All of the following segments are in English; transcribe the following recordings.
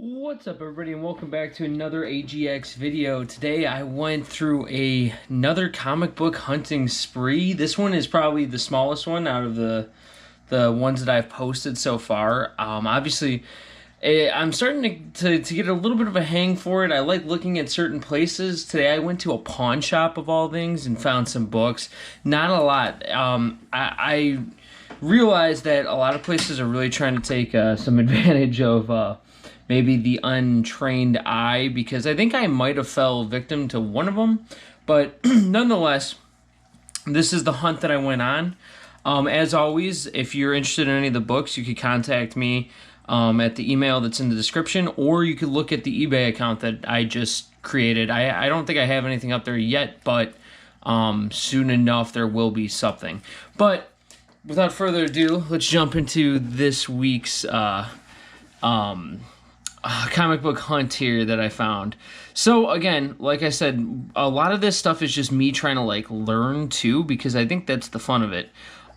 What's up, everybody, and welcome back to another AGX video. Today I went through another comic book hunting spree. This one is probably the smallest one out of the ones that I've posted so far. Obviously, I'm starting to get a little bit of a hang for it. I like looking at certain places. Today I went to a pawn shop of all things and found some books. Not a lot. I realized that a lot of places are really trying to take some advantage of maybe the untrained eye, because I think I might have fell victim to one of them. But nonetheless, this is the hunt that I went on. As always, if you're interested in any of the books, you could contact me at the email that's in the description, or you could look at the eBay account that I just created. I don't think I have anything up there yet, but soon enough there will be something. But without further ado, let's jump into this week's comic book hunt here that I found. So again, like I said, a lot of this stuff is just me trying to learn too, because I think that's the fun of it.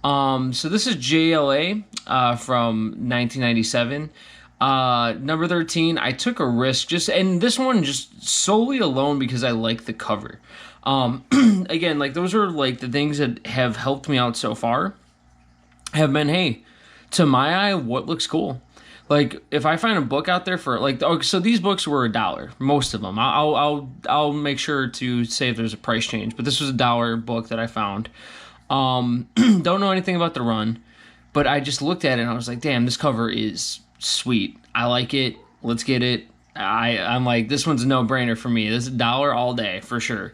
So this is JLA from 1997. Number 13, I took a risk, and this one just solely alone because I like the cover. Again, those are the things that have helped me out so far, have been, hey, to my eye, what looks cool? If I find a book out there for so these books were $1, most of them. I'll make sure to say if there's a price change, but this was $1 book that I found. Don't know anything about the run, but I just looked at it and I was like, damn, this cover is sweet. I like it. Let's get it. I'm like, this one's a no-brainer for me. This is $1 all day for sure.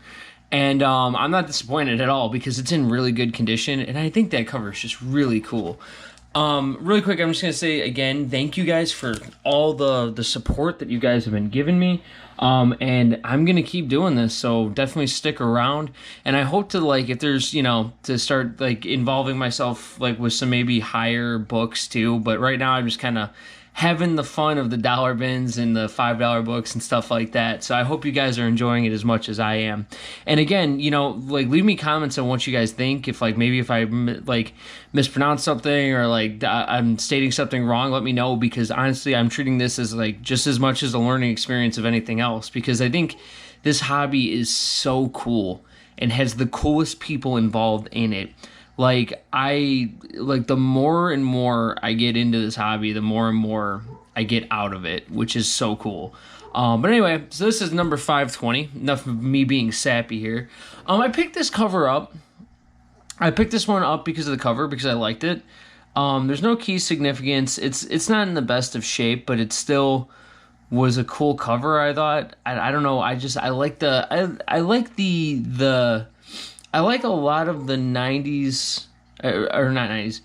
And I'm not disappointed at all because it's in really good condition, and I think that cover is just really cool. Really quick, I'm just going to say again, thank you guys for all the support that you guys have been giving me. And I'm going to keep doing this, so definitely stick around. And I hope to, if there's, to start, involving myself, with some maybe higher books too. But right now I'm just kind of having the fun of the dollar bins and the $5 books and stuff like that. So I hope you guys are enjoying it as much as I am. And again, leave me comments on what you guys think. If maybe if I mispronounce something or I'm stating something wrong, let me know, because honestly, I'm treating this as just as much as a learning experience of anything else, because I think this hobby is so cool and has the coolest people involved in it. The more and more I get into this hobby, the more and more I get out of it, which is so cool. But anyway, so this is number 520. Enough of me being sappy here. I picked this cover up. I picked this one up because of the cover, because I liked it. There's no key significance. It's not in the best of shape, but it still was a cool cover, I thought. I don't know. I like I like a lot of the 90s, or not 90s.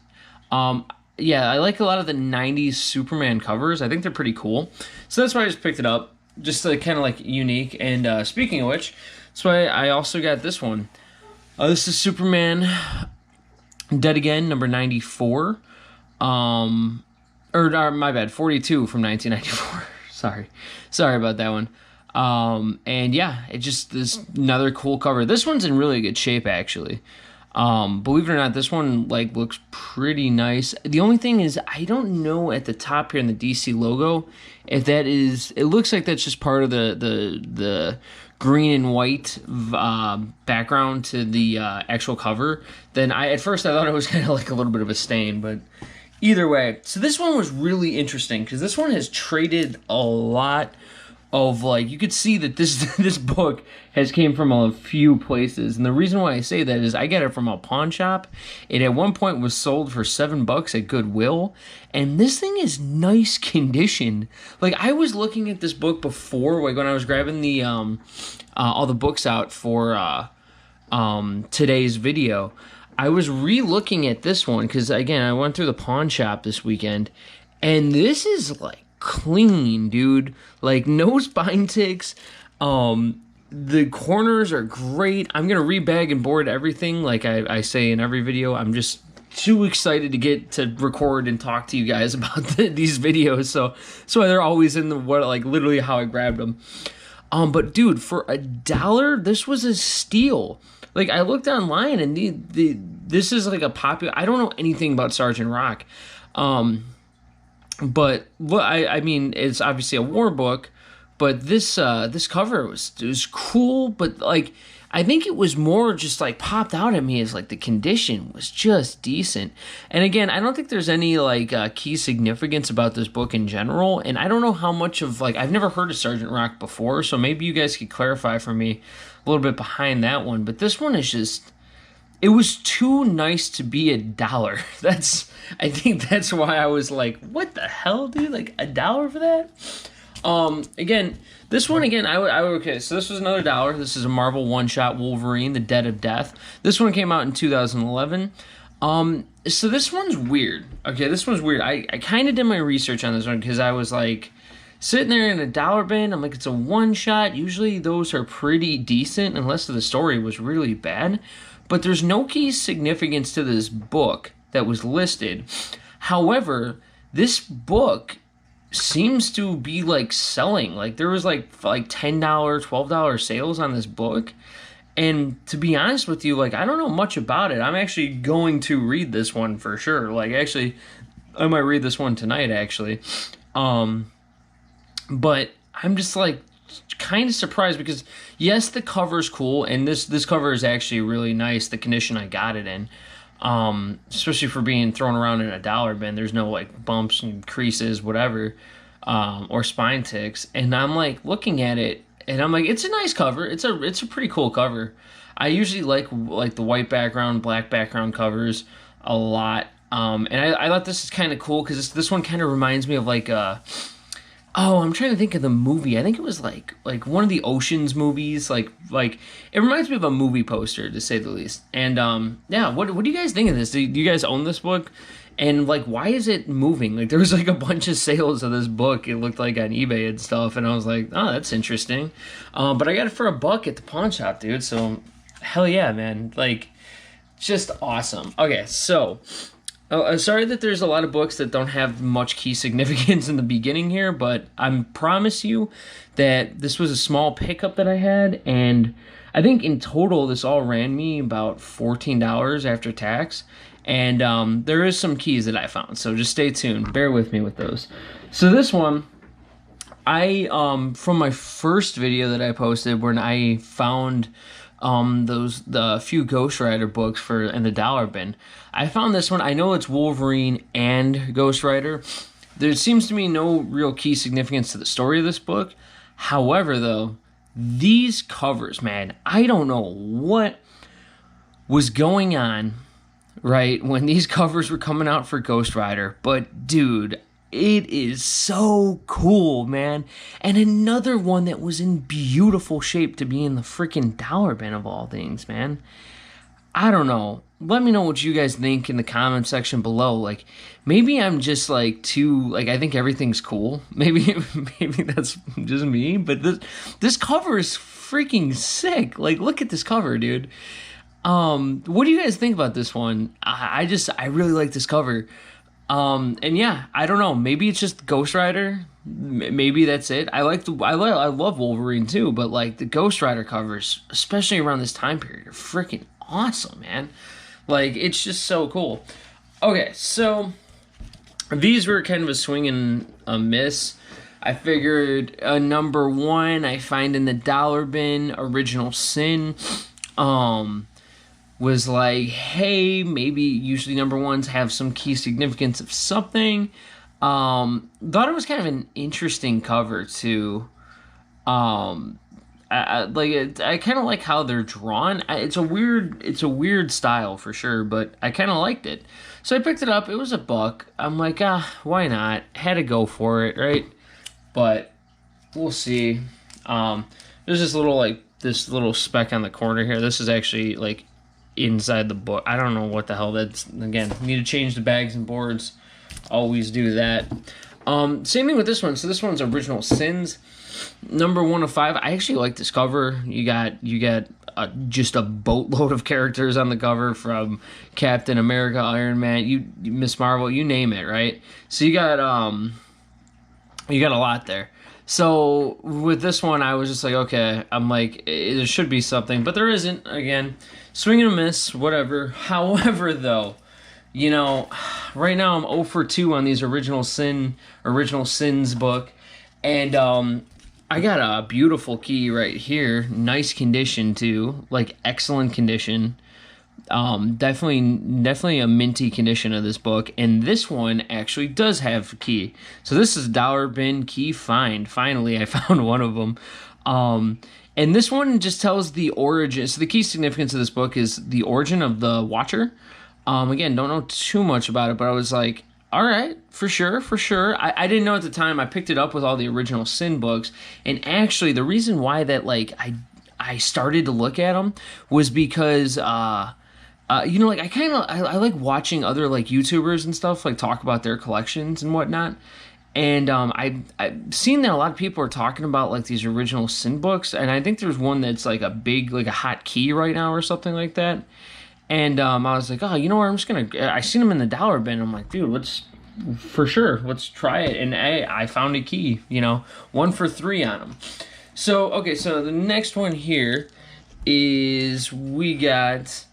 Yeah, I like a lot of the 90s Superman covers. I think they're pretty cool. So that's why I just picked it up, just kind of unique. And speaking of which, that's why I also got this one. This is Superman Dead Again, number 94. My bad, 42 from 1994. Sorry about that one. And yeah, it just this another cool cover. This one's in really good shape, actually. Believe it or not, this one looks pretty nice. The only thing is, I don't know at the top here in the DC logo if that is. It looks like that's just part of the green and white background to the actual cover. Then at first I thought it was kind of a little bit of a stain, but either way. So this one was really interesting because this one has traded a lot of you could see that this book has came from a few places, and the reason why I say that is I got it from a pawn shop. It at one point was sold for $7 at Goodwill, and this thing is nice condition. I was looking at this book before, when I was grabbing the all the books out for today's video. I was re-looking at this one because again I went through the pawn shop this weekend, and this is clean, dude. No spine ticks. The corners are great. I'm gonna rebag and board everything, I say in every video. I'm just too excited to get to record and talk to you guys about these videos. So they're always in the literally how I grabbed them. But dude, for $1, this was a steal. I looked online and this is a popular. I don't know anything about Sergeant Rock. But I mean, it's obviously a war book, but this cover was cool, but like I think it was more just like popped out at me as like the condition was just decent. And again, I don't think there's any like key significance about this book in general, and I don't know how much of like I've never heard of Sergeant Rock before, so maybe you guys could clarify for me a little bit behind that one. But this one is just it was too nice to be $1. I think that's why I was like, what the hell, dude? Like $1 for that? Again, this one again, okay, so this was another dollar. This is a Marvel one-shot Wolverine, The Dead of Death. This one came out in 2011. So this one's weird. Okay, this one's weird. I kind of did my research on this one because I was like sitting there in a dollar bin. I'm like, it's a one-shot. Usually those are pretty decent unless the story was really bad. But there's no key significance to this book that was listed. However, this book seems to be like selling. Like there was like $10, $12 sales on this book. And to be honest with you, like I don't know much about it. I'm actually going to read this one for sure. Like actually I might read this one tonight actually. But I'm just like kind of surprised because yes, the cover's cool and this cover is actually really nice, the condition I got it in. Especially for being thrown around in a dollar bin. There's no like bumps and creases, whatever, or spine ticks. And I'm like looking at it and I'm like, it's a nice cover. It's a pretty cool cover. I usually like the white background, black background covers a lot. And I thought this is kind of cool because this one kind of reminds me of like oh, I'm trying to think of the movie. I think it was like one of the Oceans movies. Like it reminds me of a movie poster to say the least. And yeah, what do you guys think of this? Do you guys own this book? And like, why is it moving? Like there was like a bunch of sales of this book. It looked like on eBay and stuff. And I was like, oh, that's interesting. But I got it for $1 at the pawn shop, dude. So hell yeah, man. Like just awesome. Okay, so. I'm sorry that there's a lot of books that don't have much key significance in the beginning here, but I promise you that this was a small pickup that I had, and I think in total this all ran me about $14 after tax, and there is some keys that I found, so just stay tuned. Bear with me with those. So this one, I from my first video that I posted when I found the few Ghost Rider books in the dollar bin. I found this one. I know it's Wolverine and Ghost Rider. There seems to be no real key significance to the story of this book. However, though, these covers, man, I don't know what was going on, right, when these covers were coming out for Ghost Rider, but dude, it is so cool, man. And another one that was in beautiful shape to be in the freaking dollar bin of all things, man. I don't know. Let me know what you guys think in the comment section below. Like, maybe I'm just like too, like, I think everything's cool. Maybe that's just me, but this cover is freaking sick. Like, look at this cover, dude. What do you guys think about this one? I really like this cover. And yeah, I don't know. Maybe it's just Ghost Rider. Maybe that's it. I love Wolverine too, but like the Ghost Rider covers, especially around this time period, are freaking awesome, man. Like it's just so cool. Okay, so these were kind of a swing and a miss. I figured number one I find in the dollar bin, Original Sin. Was like, hey, maybe usually number ones have some key significance of something. Thought it was kind of an interesting cover too. I kind of like how they're drawn. It's a weird style for sure, but I kind of liked it. So I picked it up. It was $1. I'm like, why not? Had to go for it, right? But we'll see. There's this little speck on the corner here. This is actually like inside the book. I don't know what the hell that's. Again, need to change the bags and boards. Always do that. Same thing with this one. So this one's Original Sins, number 1 of 5. I actually like this cover. You got just a boatload of characters on the cover, from Captain America, Iron Man, Miss Marvel, you name it, right? So you got a lot there. So with this one, I was just like, okay, I'm like, there should be something, but there isn't. Again, swing and a miss, whatever. However, though, you know, right now I'm 0 for 2 on these original sins book, and I got a beautiful key right here, nice condition too, like excellent condition. Definitely a minty condition of this book, and this one actually does have a key. So this is Dollar Bin Key Find. Finally, I found one of them. And this one just tells the origin. So the key significance of this book is the origin of the Watcher. Again, don't know too much about it, but I was like, all right, for sure. I didn't know at the time. I picked it up with all the original Sin books, and actually, the reason why that like I started to look at them was because you know, like I like watching other like YouTubers and stuff like talk about their collections and whatnot. And I've seen that a lot of people are talking about like these original Sin books, and I think there's one that's like a big, like a hot key right now or something like that. And I was like, oh, you know what? I'm just gonna. I seen them in the dollar bin. I'm like, dude, let's try it. And I found a key. You know, 1 for 3 on them. So okay, so the next one here is we have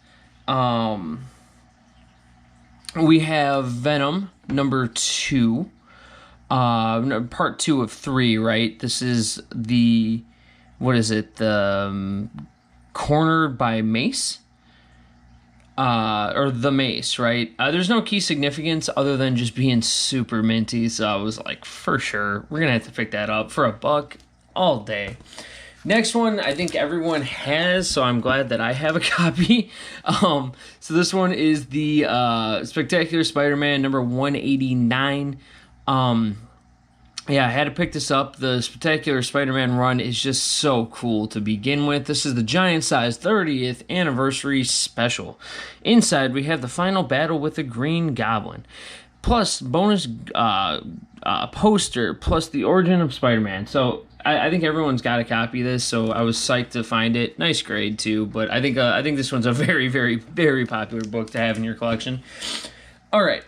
Venom number 2. Part 2 of 3, right? This is the, what is it? The Cornered by Mace? Or the Mace, right? There's no key significance other than just being super minty, so I was like, for sure, we're gonna have to pick that up for $1 all day. Next one, I think everyone has, so I'm glad that I have a copy. So this one is the Spectacular Spider-Man number 189. Yeah, I had to pick this up. The Spectacular Spider-Man run is just so cool to begin with. This is the giant-sized 30th anniversary special. Inside, we have the final battle with the Green Goblin, plus bonus poster, plus the origin of Spider-Man. So I think everyone's got a copy of this, so I was psyched to find it. Nice grade, too, but I think this one's a very, very, very popular book to have in your collection. All right.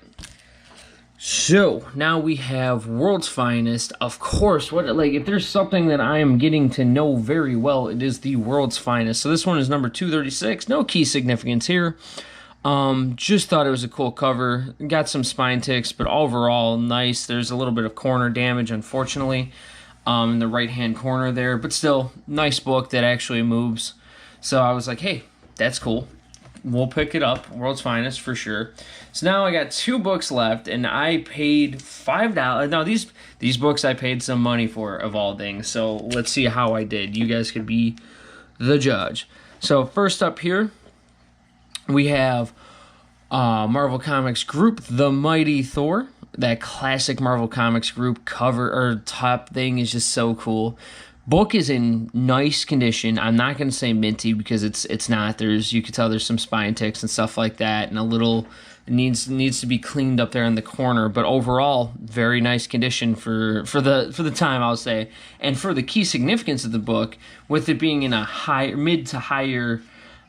So, now we have World's Finest. Of course, if there's something that I am getting to know very well, it is the World's Finest. So this one is number 236. No key significance here. Just thought it was a cool cover. Got some spine ticks, but overall, nice. There's a little bit of corner damage, unfortunately, in the right-hand corner there. But still, nice book that actually moves. So I was like, hey, that's cool. We'll pick it up. World's Finest for sure. So now I got 2 books left, and I paid $5. Now these books I paid some money for, of all things. So let's see how I did. You guys could be the judge. So first up here, we have Marvel Comics group The Mighty Thor. That classic Marvel Comics group cover or top thing is just so cool. Book is in nice condition. I'm not going to say minty because it's not. You can tell there's some spine ticks and stuff like that, and a little needs to be cleaned up there in the corner. But overall, very nice condition for the time, I'll say, and for the key significance of the book, with it being in a mid to higher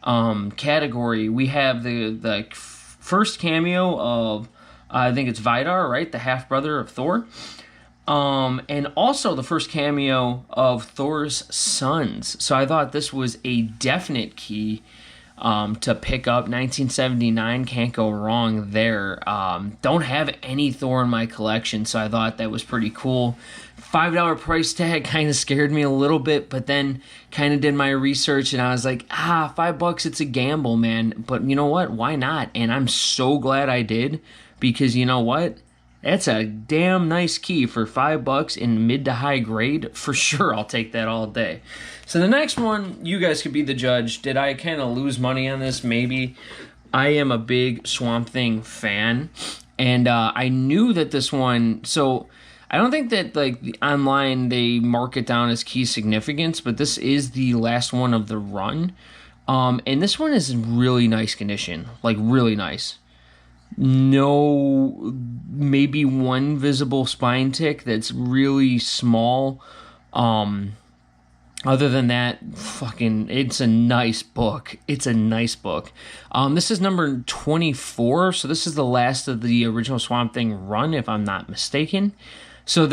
category. We have the first cameo of I think it's Vidar, right, the half brother of Thor. And also the first cameo of Thor's sons. So I thought this was a definite key to pick up. 1979, can't go wrong there. Don't have any Thor in my collection, so I thought that was pretty cool. $5 price tag kind of scared me a little bit, but then kind of did my research and I was like, $5, it's a gamble, man. But you know what? Why not? And I'm so glad I did, because you know what? That's a damn nice key for $5 in mid to high grade. For sure, I'll take that all day. So the next one, you guys could be the judge. Did I kind of lose money on this? Maybe. I am a big Swamp Thing fan, and I knew that this one. So I don't think that like online they mark it down as key significance, but this is the last one of the run, and this one is in really nice condition, like really nice. No, maybe one visible spine tick that's really small. Other than that, it's a nice book. It's a nice book. This is number 24, so this is the last of the original Swamp Thing run, if I'm not mistaken. So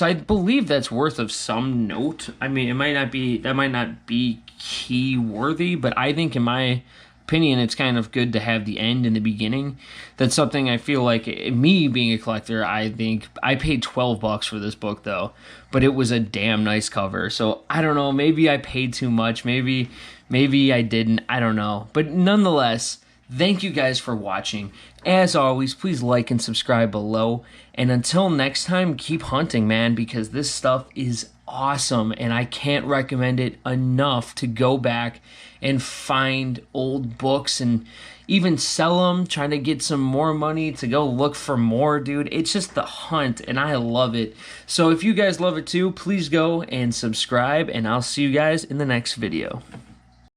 I believe that's worth of some note. I mean, that might not be key worthy, but I think in my opinion, it's kind of good to have the end and the beginning. That's something I feel like, me being a collector, I think I paid $12 for this book though, but it was a damn nice cover. So I don't know, maybe I paid too much, maybe I didn't, I don't know. But nonetheless, thank you guys for watching. As always, please like and subscribe below. And until next time, keep hunting, man, because this stuff is awesome, and I can't recommend it enough to go back and find old books and even sell them, trying to get some more money to go look for more, dude. It's just the hunt, and I love it. So if you guys love it too, please go and subscribe, and I'll see you guys in the next video.